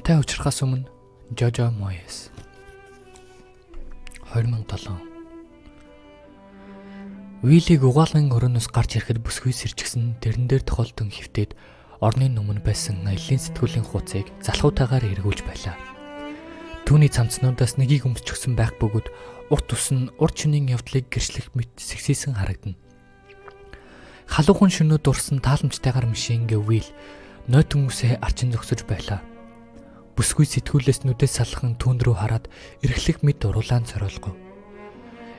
Намайтай учрахаас өмнө Жожо Моэс 2007. Уиллиг угаалгын өрөөнөөс гарч ирэхэд бүсгүй сэрчгсэн тэрэн дээр тохиолдсон хэвтээд орны өмнө байсан аялын сэтгүүлийн хуудсыг залхуутайгаар эргүүлж байлаа. Түүний цамцнуудаас нэгийг өмсчихсэн байх бөгөөд урт ус нь урд шөнийн явдлыг гэрчлэх мэт сэгсийсэн харагдана. Халуухан шөнөд дурсан тааламжтайгаар мишингээ Уилл нойтон үсээ арчин зогсож байлаа. Бүсгүй сэтгүүлээс нүдээс салхан түүн рүү хараад эрхлэх мэд уруулаан цороолгов.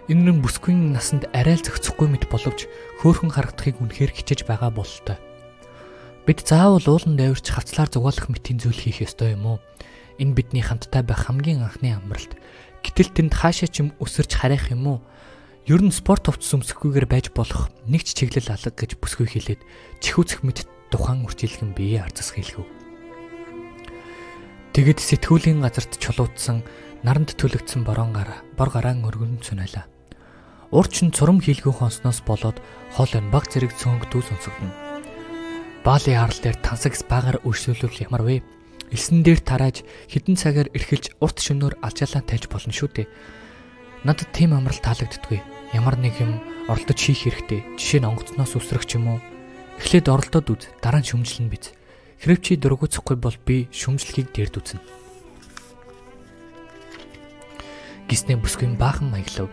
Энэ нь бүсгүйн насанд арай л зохицохгүй мэт боловч хөөхөн харагдахыг үнэхээр хичээж байгаа бололтой. Бид заавал уулан дайварч хавцлаар зугаалах мэтийн зүйл хийх ёстой юм уу? Энэ бидний хамтдаа байх хамгийн анхны амралт. Гэтэл тэнд хаашаа ч юм өсөрч харих юм уу? Ер нь спорт хувцас өмсөхгүйгээр байж болох нэг ч чиглэл алга гэж бүсгүй хэлээд чихүүцэх мэт тухайн үржилгэн биеэ арзас хэлгэв. Тэгэд сэтгүүлийн газарт чулуутсан наранд төлөгдсөн бор гараан өргөн цунайлаа. Урд чинь цурам хийлгүү хонсноос болоод хоол нь баг зэрэг цөөнг дүүс онцогдно. Баали харал дээр тансаг спагаар өршөөлвөл ямар вэ? Элсэн дээр тарааж хідэн цагаар эрхэлж урт шөнөөр алжаалаа тайлж болно шүү дээ. Надад тийм амралт таалагддаггүй. Ямар нэг юм оролдож хийх хэрэгтэй. Жишээ нь онгоцноос үсрэх ч юм уу. Эхлээд оролдоод үз, дараа нь шүмжлэн биз. Хэрэв чи дургуцахгүй бол би шүмжлэхийг дээрд үзнэ. Гиснээ бүсгүй баахан маяглав.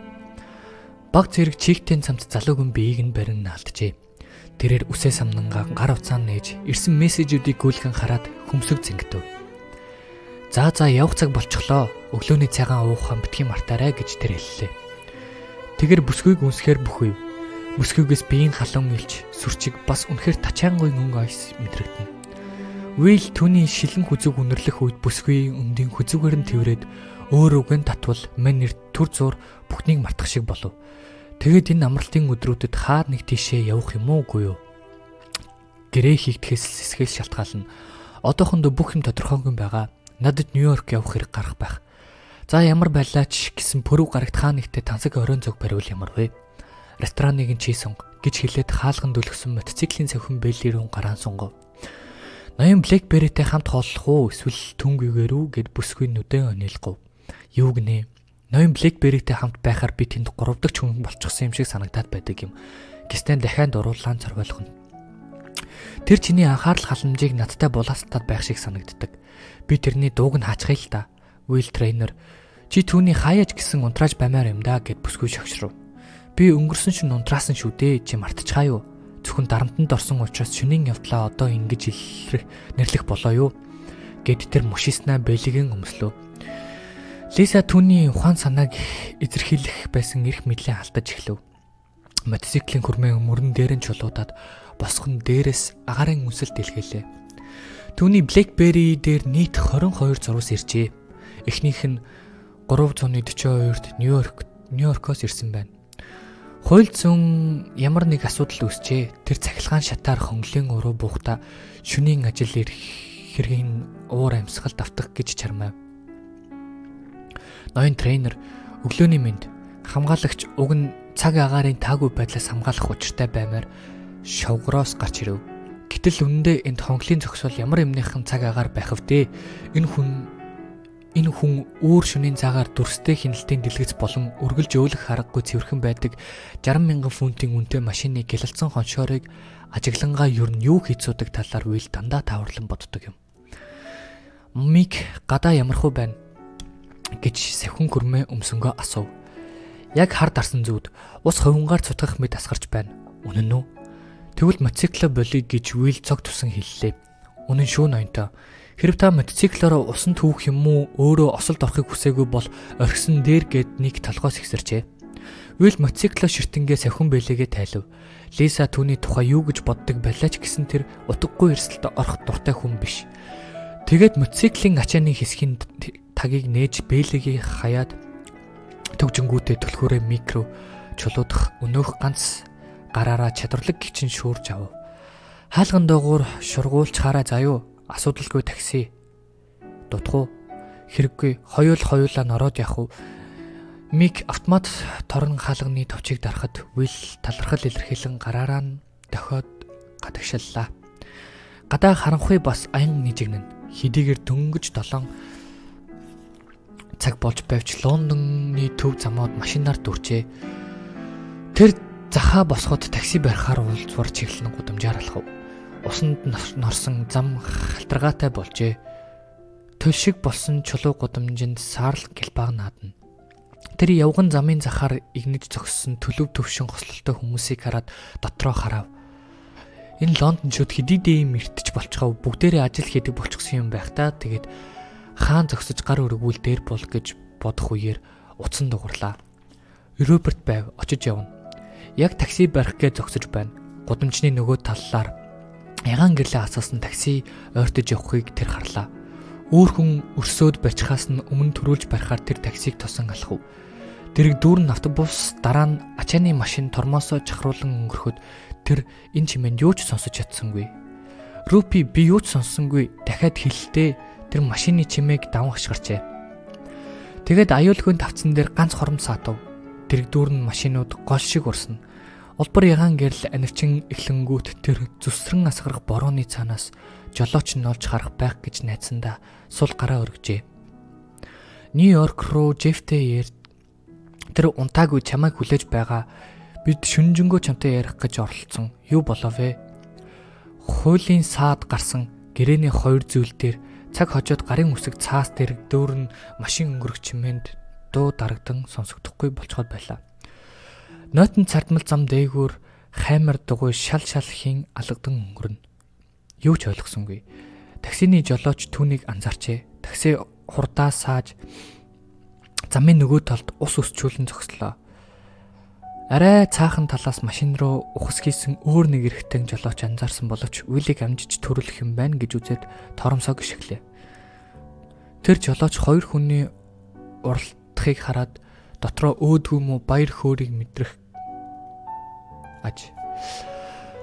Баг зэрэг чигтэн цамц залуугийн биеийг нь барин наалджээ. Тэрээр үсээ самнангаа гар уцаан нээж ирсэн мессежүүдийг гүйлгэн хараад хөмсөг зингэдэв. За явах цаг болчихлоо. Өглөөний цагаан уухаан битгий мартаарай гэж тэр хэллээ. Тэгэр бүсгүйг үнсэхээр бүхвэв. Бүсгүйгээс биеийн халуун илж сүрчиг бас үнэхээр тачаангуй өнгө ойс мэдрэгдэнэ. Уилл түүний шилэн хүзүүг үнэрлэх үед бүсгүй өндийн хүзүүгээр нь тэврээд өөр үгэн татвал мань нэр төр зур бүхнийг мартах шиг болов. Тэгэд энэ амралтын өдрүүдэд хаа нэг тийшээ явах юм уугүй юу? Гэрээ хийгдэхээс сэсгээс шалтгаална. Одоохондоо бүх юм тодорхойгүй байгаа. Надад Нью-Йорк явах хэрэг гарах байх. За ямар байлаач гэсэн пөрөв гарагт хаа нэгтээ тансаг оройн зүг бариул ямар вэ? Рестораныг нь чи сунг гэж хэлээд хаалган дүлгсэн мотоциклийн савхан бэлэрүүн гараан сунгав. Ноён Блэкберритэй хамт хооллох уу эсвэл түнгүйгээр үү гэд бүсгүй нүдэн онилгов. Юу гинэ? Ноён Блэкберритэй хамт байхаар би тэнд 3 дахь хүн болчихсон юм шиг санагдаад байдаг юм. Гистэн дахиад уруулаан цоргойлгоно. Тэр чиний анхаарал халамжийг надтай булаастаад байх шиг санагддаг. Би тэрний дууг нь хаачхая л да. Уилл трейнер чи түүний хаяаж гисэн унтрааж баймаар юм да гэд бүсгүй шогшров. Би өнгөрсөн шин унтраасан шүү дээ. Чи мартчихаа юу? Зөвхөн дарамтанд орсон учраас шөнийн явдлаа одоо ингэж нэрлэх болоо юу гэд тэр мушиснаа бэлгэн өмслөө. Лиса түүний ухаан санааг эзэрхийлэх байсан эрх мэдлээ алдаж эхлэв. Мотоциклийн хүрмээ мөрөн дээр нь чулуудаад босгон дээрээс агарын үнсэл дэлгээлээ. Түүний Блэкберри дээр нийт 22 зурвас иржээ. Эхнийх нь 342-д Нью-Йоркоос ирсэн байна. Хууль зүйн ямар нэг асуудал үүсчээ. Тэр цахилгаан шатаар хонглын уруу буухта шөнийн ажил хэргийн уур амьсгал давтах гэж чармайв. Ноён трейнер өглөөний мэнд хамгаалагч уг нь цаг агаарын таагүй байдлаас хамгаалах учиртай баймаар шовгороос гарч ирэв. Гэтэл үнэндээ энд хонглын зогсоол ямар юмныхан цаг агаар байх вдэ? Энэ хүн өөр шөнийн цагаар дүрстэй хяналтын дэлгэц болон үргэлж өөлөх аргагүй цэвэрхэн байдаг 60,000 фунтын үнэтэй машины гялалцсан хоншоорыг ажиглангаа ер нь юу хийцүүдэг талаар Уилл дандаа тааварлан боддог юм. Мик гадаа ямархуу байна гэж савхан гүрмээ өмсөнгөө асуув. Яг хар дарсан зүүд ус ховингаар цутгах мэд асгарч байна. Үнэн үү? Тэгвэл мотоцикло болиг гэж Уилл цог тусан хэллээ. Үнэн шүү ноёнтой. Хэрэв та мотоциклороо усан түүх юм уу өөрөө осолд орохыг хүсээгүй бол орхисон дээр гээд нэг толгоос ихсэрчээ. Уилл мотоцикло ширтэнгээ савхан бэлээгээ тайлв. Лиса түүний тухай юу гэж боддог байлаач гэсэн тэр утгагүй эрсдэлд орох дуртай хүн биш. Тэгээд мотоциклийн ачааны хэсгийн тагийг нээж бэлээгээ хаяад төгжингүүтээ түлхүүрээ микро чулуудах өнөөх ганц гараараа чадварлаг гिचэн шүүрж ав. Хаалган доогуур шургуулч хараа заяа. Асуудалгүй такси. Дутгуу. Хэрэггүй. Хоёулаа нороод явах уу? Мик автомат торон хаалганы товчийг дарахад Уилл талархал илэрхийлэн гараараа нь дохиод гадагшиллаа. Гадаа харанхуй бас аян нижигнэн. Хэдийгээр дөнгөж 7 цаг болж байвч Лондонны төв замууд машинаар дүрчээ. Тэр захаа босгоод такси барихаар уулзвар чиглэн гудамжаар алхав. Усанд норсон зам халтаргаатай болжээ. Төл шиг болсон чулуу гудамжинд саарл гэлбаг наадна. Тэр явган замын захаар игнэж зогссон төлөв төвшин хослолтой хүмүүсийг хараад дотроо харав. Энэ лондончууд хэдий дэм мэртэж болчихов, бүгдээрээ ажил хийдэг болчихсон юм байх та. Тэгээд хаан зогсож гар өргөвөл дээр бол гэж бодох үеэр утсан дугарлаа. Роберт байв, очиж явна. Яг такси барих гэж зогсож байна. Гудамжны нөгөө таллаар ягаан гэрлээ асуусан такси ойртож явахыг тэр харлаа. Өөр хүн өрсөөд барьчихаас нь өмнө төрүүлж барихаар тэр таксиг тосон алхав. Дэрэг дүүрэн автобус дараа нь ачааны машин тормоосоо чахруулан өнгөрөхөд тэр энэ чимээнд юу ч сонсож чадсангүй. Рупи би юу ч сонссонгүй дахиад хэлэлтэй тэр машины чимээг даван хашгирчээ. Тэгэд аюулгүй тавцсан дээр ганц хором саатав. Дэрэг дүүрэн машинууд гол шиг урсна. Улбар ягаан гэрэл анивчин эхлэнгүүт тэр зүсрэн асгарах борооны цаанаас жолооч нь олж харах байх гэж найдсандаа сул гараа өргөжээ. Нью-Йорк руу Жефтэй тэр унтаагүй чамайг хүлээж байгаа. Бид шүнжэнгөө чамтай ярих гэж оролцсон. Юу болов вэ? Хуулийн саад гарсан гэрээний хоёр зүйл дээр цаг хожоод гарын үсэг цаас дэрэг дүүрэн машин өнгөрөх чимээнд дуу дарагдан сонсогдохгүй болцоход байлаа. Нойтон цардмал зам дээгүүр хаймар дугуй шал хийн алгадан өнгөрнө. Юу ч ойлгосонгүй. Таксины жолооч түүнийг анзаарчээ. Такси хурдаа сааж замын нөгөө талд ус өсчүүлэн зогслоо. Арай цаахан талаас машин руу ухас хийсэн өөр нэг эрэгтэй жолооч анзаарсан боловч үеийг амжиж төрүүлэх юм байна гэж үзээд торомсоо гიშгэлээ. Тэр жолооч хоёр хүний уралдахыг хараад дотроо өөдгөө мө баяр хөөргийг мэдрэх аж.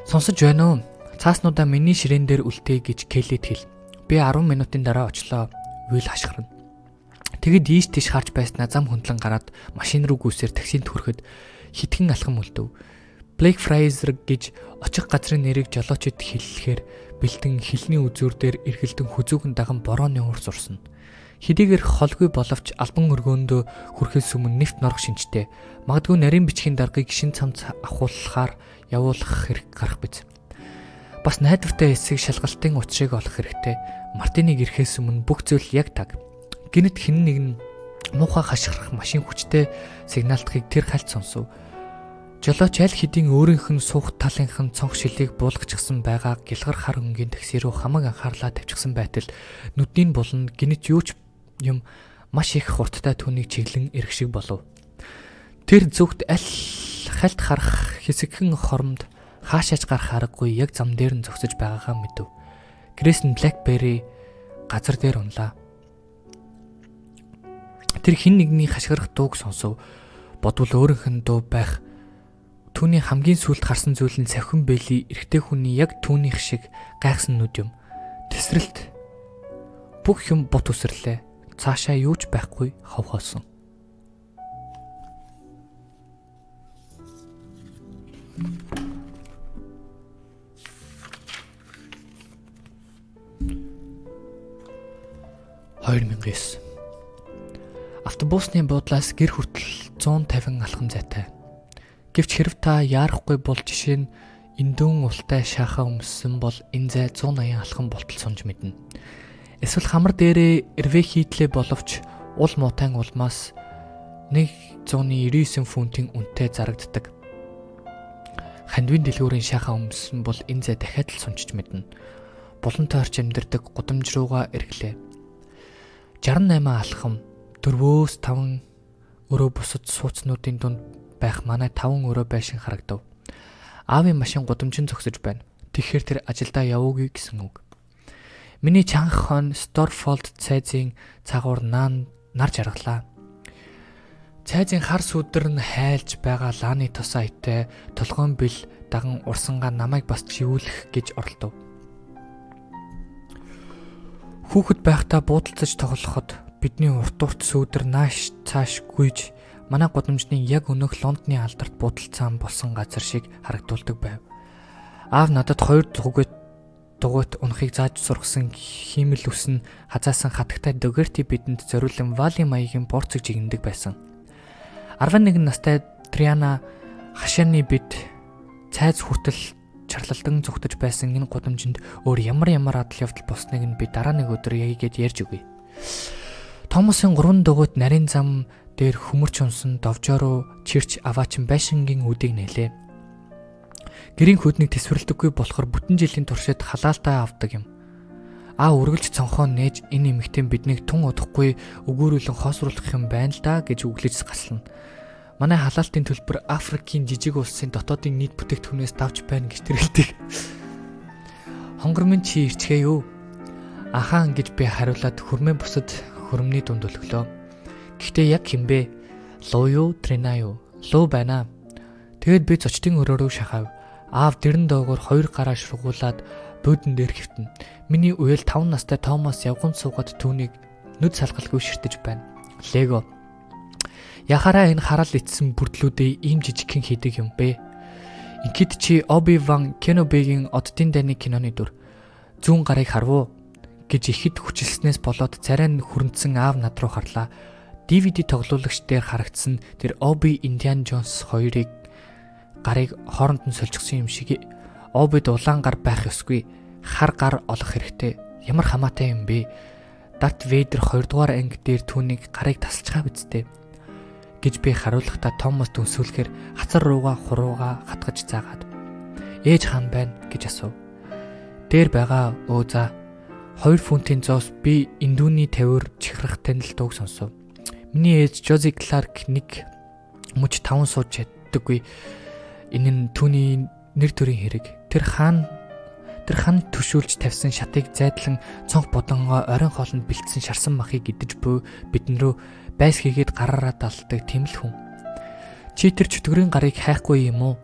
Сонсож байна уу? Цааснуудаа миний ширээн дээр үлдээ гэж Келлид хэл. Би 10 минутын дараа очлоо. Уйл хашгирна. Тэгэд ийш тийш харж байснаа зам хөндлөн гараад машин руу гүйсээр таксинд хүрэхэд хитгэн алхам үлдэв. Блейк Фрейзер гэж очих газрын нэрийг жолоочид хэллэхээр бэлтэн хилний үзүүр дээр эргэлдэн хүзүүгэн даган борооны уурс урсна. Хэдийгээр холгүй боловч албан өргөөндөө хүрэхээс өмнө нэвт норох шинжтэй. Магадгүй нарийн бичгийн даргаыг шин цамц авахуулахаар явуулах хэрэг гарах биз. Бас найдвартай эсийг шалгалтын учрыг олох хэрэгтэй. Мартиныг ирэхээс өмнө бүх зүйл яг таг. Гэнэт хэн нэг нь муухай хашгирах машин хүчтэй сигналтахыг тэр хальт сонсов. Жолооч аль хэдийн өөрийнх нь суух талынх нь цонх шилийг буулгачихсан байгаа гялгар хар өнгийн такси руу хамаг анхаарлаа тавьчихсан байтал нүдний буланд гинэт юу ч юм маш их хурдтай түүнийг чиглэн ирэх шиг болов. Тэр зүгт аль хальт харах хэсэгхэн хоромд хаашаач гарах аргагүй яг зам дээр нь зогсож байгаагаа мэдэв. Грэйсэн Блэкбери газар дээр унлаа. Тэр хин нэгний хашгирах дууг сонсов. Бодвол өөрийнх нь дуу байх. Түүний хамгийн сүүлд харсан зүйл нь савхин бэли эрэгтэй хүний яг түүнийх шиг гайхсан нүд юм. Тэсрэлт бүх юм бут үсрлээ. Цаашаа юу ч байхгүй хавхоосон. Автобусны буудлаас гэр хүртэл 150 алхам зайтай. Гэвч хэрв та яарахгүй бол жишээ нь эндүүн ултай шахаа өмссөн бол энэ зай 180 алхам болтол сунж мэднэ. Эсвэл хамар дээрээ эрвэхийтлээ боловч ул муутайн улмаас 199 фунтын үнэтэй зарагддаг. Хандвийн дэлгүүрийн шахаа өмссөн бол энэ зай дахиад л сунжиж мэднэ. Булан тойрч амьдардаг гудамж руугаа эргэлээ. 68 алхам 4-5 өрөө бусад сууцнуудын дунд байх манай 5 өрөө байшин харагдав. Аавын машин гудамжинд зогсож байна. Тэгэхээр тэр ажилдаа явуугүй гэсэн үг. Миний чанга хон Сторфолд цайзын цагуур нар жаргалаа. Цайзын хар сүдэр нь хайлж байгаа лааны тос аятай толгоон бил даган урсангаа намайг бас живүүлэх гэж оролдов. Хүүхэд байхдаа буудалцаж тоглоход бидний урт сүүдэр нааш цааш гүйж манай гудамжны яг өнөөх Лондоны алдарт буудалцаан болсон газар шиг харагдуулдаг байв. Аав надад 2 дугуйт унахыг зааж сургасан хиймэл үс нь хазаасан хатагтай Догерти бидэнд зориулсан Вали маягийн борцог жигнэдэг байсан. 11 настай Триана хашааны бид цайз хүртэл чарлалдан зүгтэж байсан энэ гудамжинд өөр ямар адал явдал болсныг нь би дараа нэг өдөр яйгээд ярьж өгье. Томасын 3 дугуйт нарийн зам дээр хөмөрч унсан довжоороо чирч аваачин байшингийн үдийг нээлээ. Гэрийн хөднийг тэсвэрлдэггүй болохоор бүтэн жилийн туршид халаалтаа авдаг юм. Үргэлж цонхоо нээж энэ эмэгтэй биднийг тун удахгүй өгөөрүүлэн хоосруулах юм байна л да гэж үглэж гаслана. Манай халаалтын төлбөр Африкийн жижиг улсын дотоодын нийт бүтээгдэхүүнээс давж байна гэж тэрэлдэг. Хонгор минь чи ирчгээ юу? Ахаан гэж би хариулаад хөрмөө бусад хөрмний дунд өлглөө. Гэхдээ яг хинбэ? Луу юу, Трина юу? Луу байна. Тэгэд би зочдын өрөөрөө шахав. Аав дэрэн доогоор 2 гараа шургуулад буудан дээр хөвтөн. Миний уял 5 настай Томас явган суугаад түүнийг нүд салгалгүй ширтэж байна. Лего. Яхаараа энэ харал ицсэн бүрдлүүдээ ийм жижигхэн хийдэг юм бэ? Ингээд чи Оби-Ван Кенобигийн Оддын дайны киноны дүр зүүн гарыг харвуу гэж ихэд хүчилснээс болоод царай нь хүрэнцэн аав над руу харлаа. DVD тоглуулагч дээр харагдсан тэр Оби Индиан Джонс хоёрыг гарыг хооронд нь сольчихсон юм шиг. Обид улаан гар байх ёсгүй. Хар гар олох хэрэгтэй. Ямар хамаатай юм бэ? Дарт Вейдер 2 дугаар анги дээр түүнийг гарыг тасалчгаа бидтэй гэж би хариулахдаа Томас дүнсүүлэхээр хацар руугаа хуруугаа хатгаж заагаад ээж хаан байна гэж асуув. Дээр байгаа за 2 фунтын зоос би индүүний тавиур чихрах танил дууг сонсов. Миний ээж Жози Кларк нэг мөч 5 сууж чаддаггүй. Энэ нь түүний нэр төрийн хэрэг. Тэр хан төшүүлж тавьсан шатыг зайдлан цонх бодонгоо оройн хоолнд бэлдсэн шарсан махыг идэж буй бидэн рүү байс хийгээд гараараа далдаг тийм л хүн. Чи тэр чөтгөрийн гарыг хайхгүй юм уу?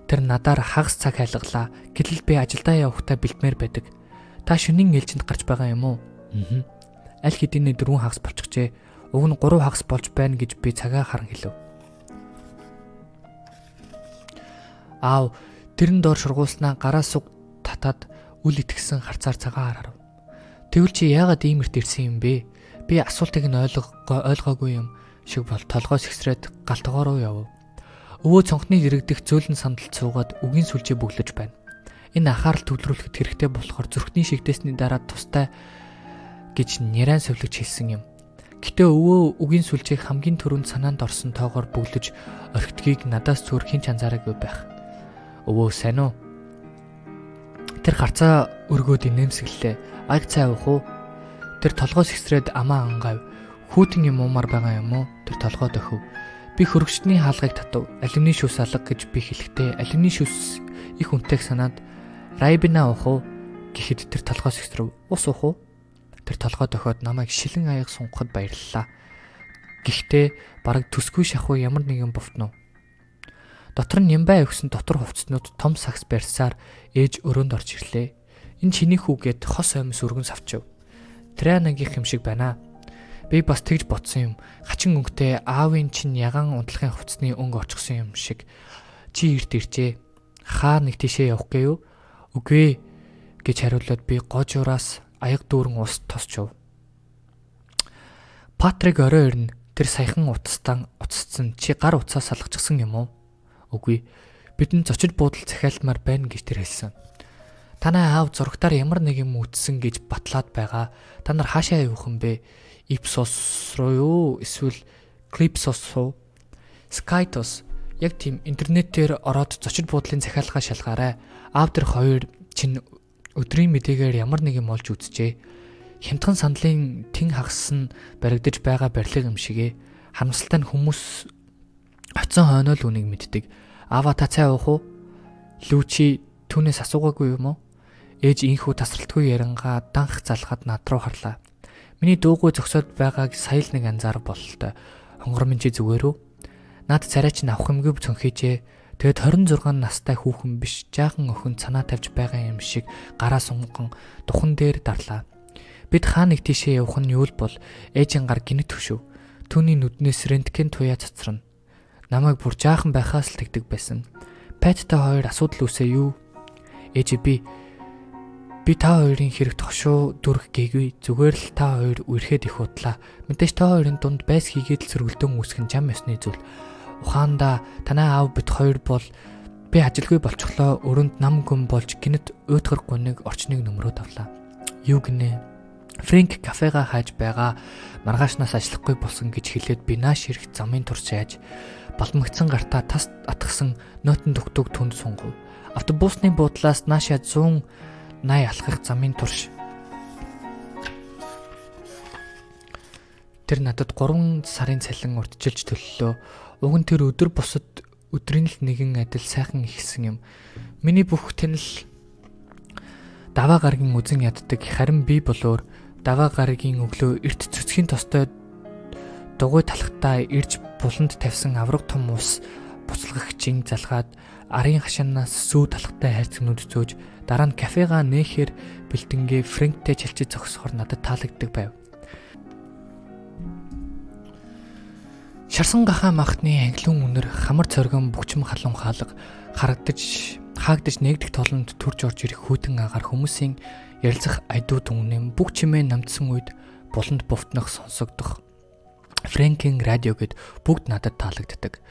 Тэр надаар хагас цаг хайлглаа. Гэтэл би ажилдаа явахдаа бэлтмээр байдаг. Та шөнийн ээлжинд гарч байгаа юм уу? Аль хэдийн 4 хагас болчихжээ. Уг нь 3 хагас болж байна гэж би цагаа харан хэлв. Аав тэрэн доор шургуулснаа гараа суг татаад үл итгэсэн харцаар цагаан харав. Тэгвэл чи яагаад ийм эрт ирсэн юм бэ? Би асуултыг нь ойлгоогүй юм шиг бол толгой сэгсрээд галтгоо руу яв. Өвөө цонхны дэрэгдэх зөөлөн сандалд суугаад үгийн сүлжээ бүглэж байна. Энэ анхаарал төвлөрүүлэхэд хэрэгтэй болохоор зүрхний шигдээсний дараа тустай гэж нярайн совлогч хэлсэн юм. Гэтэ өвөө үгийн сүлжээг хамгийн түрүүнд санаанд орсон тоогоор бүглэж орхидгийг надаас зөөр хинч анзаараагүй байх. Өвөө сайн уу? Тэр харцаа өргөөд инээмсэглэлээ. Аг цай уух уу? Тэр толгой сэгсрээд амаа ангав. Хүүтэн юм уумар байгаа юм уу? Тэр толгой дохив. Би хөргөчтний хаалгыг татав. Алюминий шүс алга гэж би хэлэхдээ алюминий шүс их үнэтэйг санаад райбина уух уу гэхэд тэр толгой сэгсрэв. Ус уух уу? Тэр толгой дохиод намайг шилэн аяг сунгахад баярлалаа. Гэхдээ бараг төсгүй шахуу ямар нэгэн бовтноо. Дотор нь нямбай өгсөн дотор хувцснууд том сакс барьсаар ээж өрөөнд орж ирлээ. Энэ чиний хүү гэд хос аймс өргөн савчив. Трианагийн юм шиг байна. Би бас тэгж ботсон юм. Хачин өнгөтэй аавын чинь ягаан унтлахын хувцсны өнгө очихсан юм шиг. Чи эрт иржээ. Хаа нэг тийшээ явах гээ юу? Үгүй гэж хариулаад би гожуураас аяг дүүрэн ус тосчов. Патрик орой ирнэ. Тэр саяхан утассан чи гар уцаа салгачихсан юм уу? Үгүй. Бидэнд зочид буудал захиалмаар байна гэж тэр хэлсэн. Танай аав зурагтаар ямар нэг юм үтсэн гэж батлаад байгаа. Та нар хаашаа явах юм бэ? Ipsos руу юу? Эсвэл Clipsos руу? Skytos. Яг тийм интернетээр ороод зочид буудлын захиалгаа шалгаарай. Аав тэр хоёр чинь өдрийн мэдээгээр ямар нэг юм олж үзжээ. Хямдхан сандлын тэн хагас нь баригдаж байгаа барилга юм шигэ. Харамсалтай нь хүмүүс оцсон хойнол үнийг мэддэг. Аава та цай уух уу? Лүчи түүнээс асуугаагүй юм уу? Ээж инхүү тасралтгүй ярангаа данх залгаад над руу харлаа. Миний дуугүй зогсоод байгааг сая л нэг анзаарав бололтой. Хонгор минь чи зүгээр үү? Наад царай чинь авах юмгүй цонхижээ. Тэгэд 26 настай хүүхэн биш, жаахан охин цанаа тавьж байгаа юм шиг гараа сунган духан дээр дарлаа. Бид хаа нэг тийшээ явах нь юу л бол ээжийн гар гинэт төшөв. Түүний нүднээс рентген туяа цацрана. Намайг бүр жаахан байхаас л тэгдэг байсан. Пэттэй хоёр асуудал үүсээ юу? Ээж би Би та хоёрын хэрэг тошуу дүрх гээгүй. Зүгээр л та хоёр үерхэд их удлаа. Мэдээж та хоёрын дунд байс хийгээд л сөргөлдөөн үүсгэн жам ёсны зүйл. Ухаанда танай аав бит хоёр бол би ажилгүй болчихлоо. Өрөнд нам гүн болж гинэт уйтгар гуниг орчныг нөмрөөд авлаа. Юу гинэ? Фрэнк кафега хайж байгаа. Маргаашнаас ажиллахгүй болсон гэж хэлээд би нааш ирэх замын турш яаж балмагцсан гартаа тас атгсан нойтон төгтөг түнд сунгав. Автобусны буудлаас наашаа 180 алхах замын турш тэр надад 3 сарын цалин урдчилж төллөө. Уг нь тэр өдөр бусад өдрийн л нэгэн адил сайхан ихсэн юм. Миний бүх тэнэл даваа гаргийн үзэн яддаг. Харин би болоор даваа гаргийн өглөө эрт цэцгийн тостой дугуй талхтаа ирж буланд тавьсан авраг том ус буцалгагчийн залгаад арын хашаанаас сүү талхтай хайрцагнууд зөөж дараа нь кафега нээхээр бэлтэнгээ Фрэнктэй чалчиж зогсохоор надад таалагддаг байв. Шарсан гахаа махны англиун үнэр хамар цоргон бүчм халуун хаалга хаагдаж нэгдэх толонд төрж орж ирэх хүйтэн агаар хүмүүсийн ярилцах айдууд үнэм бүх чимээ намдсан үед буланд бовтнох сонсогдох Фрэнкийн радио гэд бүгд надад таалагддаг.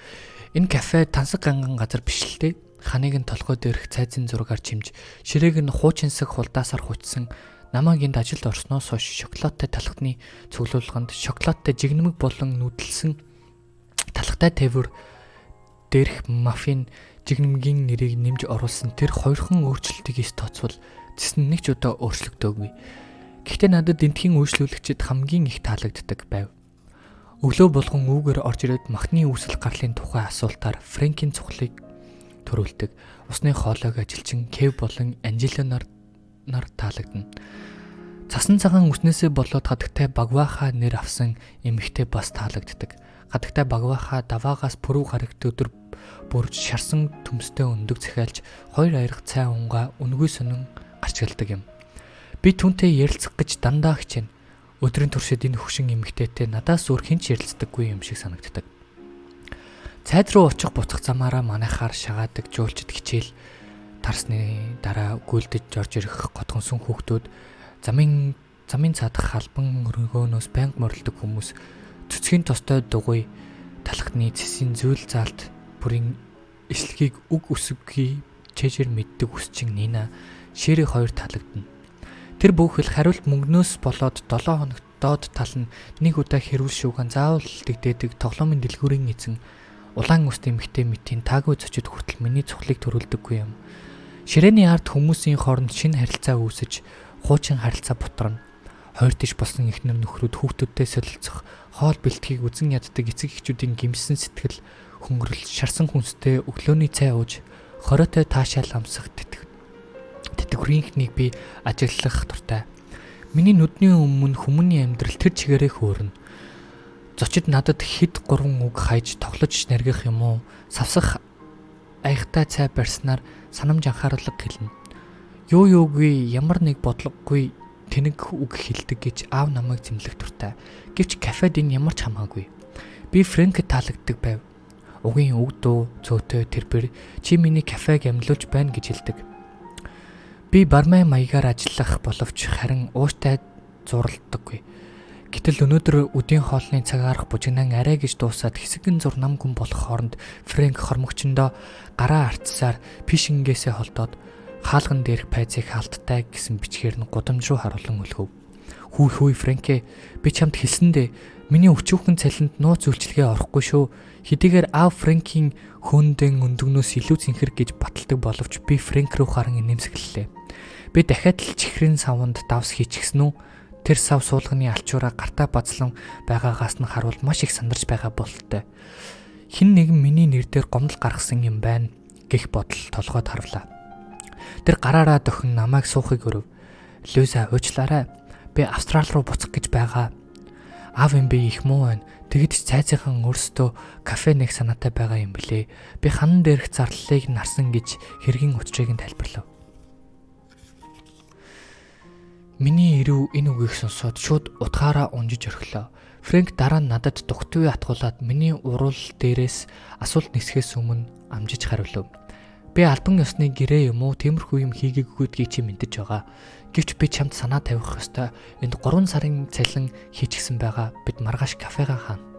Энэ кафе тансаг ганган газар биш л дээ. Ханыг нь толгой дээрх цайзын зургаар чимж, ширээг нь хуучинсаг хулдаасаар хуучсан намайг энд ажилд орсноос хойш шоколадтай талхтны цуглуулганд шоколадтай жигнэмэг болон нүүдэлсэн талхтай тээвэр дээрх маффин жигнэмгийн нэрийг нэмж оруулсан тэр хоёрхан өөрчлөлтийг тооцвол зэс нь нэг ч удаа өөрчлөгдөөгүй. Гэхдээ надад энтхийн үйлчлүүлэгчид хамгийн их таалагддаг байв. Өглөө болгон үүгээр орж ирээд махны үүсэл гарлын тухай асуултаар Фрэнкийн цухлыг төрүүлдэг. Усны хоолойг ажилчин Кев болон Анжела нар таалагдана. Цасан цагаан үснээсээ болоод хатагтай багваахаа нэр авсан эмэгтэй бас таалагддаг. Хатагтай багваахаа даваагаас пүрэв гарагт өдөр бүрж шарсан төмстэй өндөг захиалж хоёр аярах цай унгаа үнгүй сонин гарчгалдаг юм. Би түүнтэй ярилцах гэж дандаа хичээнэ. Өдрийн туршид энэ хөвшин эмэгтэйтэй надаас өөр хинч ярилцдаггүй юм шиг санагддаг. Цайд руу очих буцах замаараа манайхаар шагаадаг жуулчд хичээл тарсны дараа гүйлдэж орж ирэх готгонсон хүүхдүүд замын цаадах халбан өргөөнөөс байнга морилдог хүмүүс цэцгийн тостой дугуй талхтны цэсийн зүйл заалт бүрийн эслэгийг үг өсөгийг чэжэр мэддэг үсчин Нина Шэри хоёр таалагдана. Тэр бүхэл хариулт мөнгнөөс болоод 7 хоногт доод тал нь нэг удаа хэрүүл шүүгэн заавал дэгдээдэг тоглоомын дэлгүүрийн эзэн улаан үстэй эмэгтэй мэтийн таагүй зочид хүртэл миний цухлыг төрүүлдэггүй юм. Ширээний ард хүмүүсийн хооронд шинэ харилцаа үүсэж хуучин харилцаа бутрана. Хоёр дэш болсон эхнэр нөхрүүд хүүхдүүдтэй солилцох хоол бэлтгийг үзэн яддаг эцэг эхчүүдийн гимсэн сэтгэл хөнгөрөл шарсан хүнстэй өглөөний цай ууж хориотой таашаал амсах тэтгэврийнхнийг би ажиглах дуртай. Миний нүдний өмнө хүмүүний амьдрал тэр чигээрээ хөөрнө. Зочид надад хэд 3 үг хайж тоглож наргих юм уу? Савсах аягтай цай барьснаар санамж анхаарлаг хэлнэ. Юугүй ямар нэг бодлогогүй тэнэг үг хэлдэг гэж аав намайг зэмлэх дуртай. Гэвч кафед энэ ямар ч хамаагүй. Би Фрэнкэд таалагддаг байв. Угийн үг дуу цөөтэй тэрбэр чи миний кафег амьлуулж байна гэж хэлдэг. Би бармай маягаар ажиллах боловч харин ууштай зуралдаггүй. Гэтэл өнөөдөр өдийн хоолны цаг арга бужигнаан арай гэж дуусаад хэсэгэн зур нам гүн болох хооронд Фрэнк хормогчондоо гараа арцсаар пишингээсээ холдоод хаалган дээрх пайзыг хаалттай гэсэн бичгээр нь гудамж руу харуулan өлгөв. Хүй Фрэнкэ би чамд хэлсэндээ миний өчүүхэн цалинд нууц үйлчлэгээ орохгүй шүү. Хэдийгээр аав Фрэнкийн хөөндөн өндөгнөөс илүү цэнхэр гэж баталдаг боловч би Фрэнк рүү харан нэмсгэллээ. Би дахиад л чихрийн савнд давс хийчихсэн үү? Тэр сав суулганы алчуураа гартаа базлан байгаагаас нь харуул маш их сандарч байгаа бололтой. Хэн нэгэн миний нэр дээр гомдол гаргасан юм байна гэх бодол толгойд харвлаа. Тэр гараараа дохин намайг суухыг өрөв. Луиза уучлаарай. Би Австрал руу буцах гэж байгаа. Аав юм би их муу байна. Тэгэд ч цайзынхан өөрсдөө кафе нэг санаатай байгаа юм блэ. Би ханан дээрх зарлалыг нарсан гэж хэргийн учрыг нь тайлбарлав. Миний ирүү энэ үгийг сонсоод шууд утгаараа унжиж орхилоо. Фрэнк дараа нь надад дугтуй атгуулад миний уруул дээрээс асуулт нисэхээс өмнө амжиж хариулв. Би албан ёсны гэрээ юм уу тиймэрхүү юм хийгээгүйдгийг чи мэдэж байгаа. Гэвч би чамд санаа тавих ёстой. Энд 3 сарын цалин хийчихсэн байгаа. Бид маргааш кафега хаана.